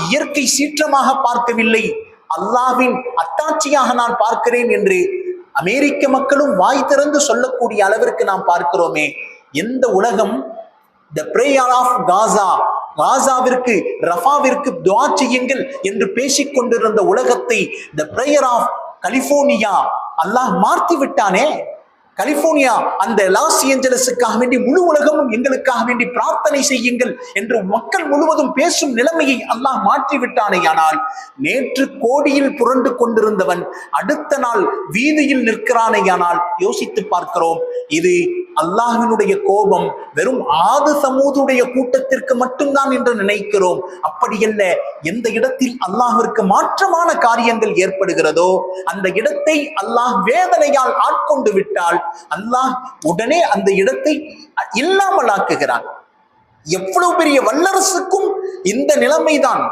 இயற்கை சீற்றமாக பார்க்கவில்லை, அல்லாஹ்வின் அத்தாட்சியாக நான் பார்க்கிறேன் என்று அமெரிக்க மக்களும் வாய் திறந்து சொல்லக்கூடிய அளவிற்கு நாம் பார்க்கிறோமே. எந்த உலகம் த பிரேயர் ஆஃப் காசா, காசாவிற்கு ரஃபாவிற்கு துஆ செய்யுங்கள் என்று பேசிக் கொண்டிருந்த உலகத்தை த பிரேயர் ஆஃப் கலிபோர்னியா அல்லாஹ் மாற்றி விட்டானே. கலிபோர்னியா அந்த லாஸ் ஏஞ்சலஸுக்காக வேண்டி முழு உலகமும் எங்களுக்காக வேண்டி பிரார்த்தனை செய்யுங்கள் என்று மக்கள் முழுவதும் பேசும் நிலைமையை அல்லாஹ் மாற்றி விட்டானே. ஆனால் நேற்று கோடியில் புரண்டு கொண்டிருந்தவன் அடுத்த நாள் வீதியில் நிற்கிறானே. ஆனால் யோசித்து பார்க்கிறோம், இது அல்லாஹ்வினுடைய கோபம் வெறும் ஆது சமூதுடைய கூட்டத்திற்கு மட்டும்தான் என்று நினைக்கிறோம். அப்படியல்ல, எந்த இடத்தில் அல்லாஹ்விற்கு மாற்றமான காரியங்கள் ஏற்படுகிறதோ அந்த இடத்தை அல்லாஹ் வேதனையால் ஆட்கொண்டு விட்டால் அல்லாஹ் உடனே அந்த இடத்தை இல்லாமல் ஆக்குகிறான். எவ்வளவு பெரிய வல்லரசுக்கும் இந்த நிலைமைதான்.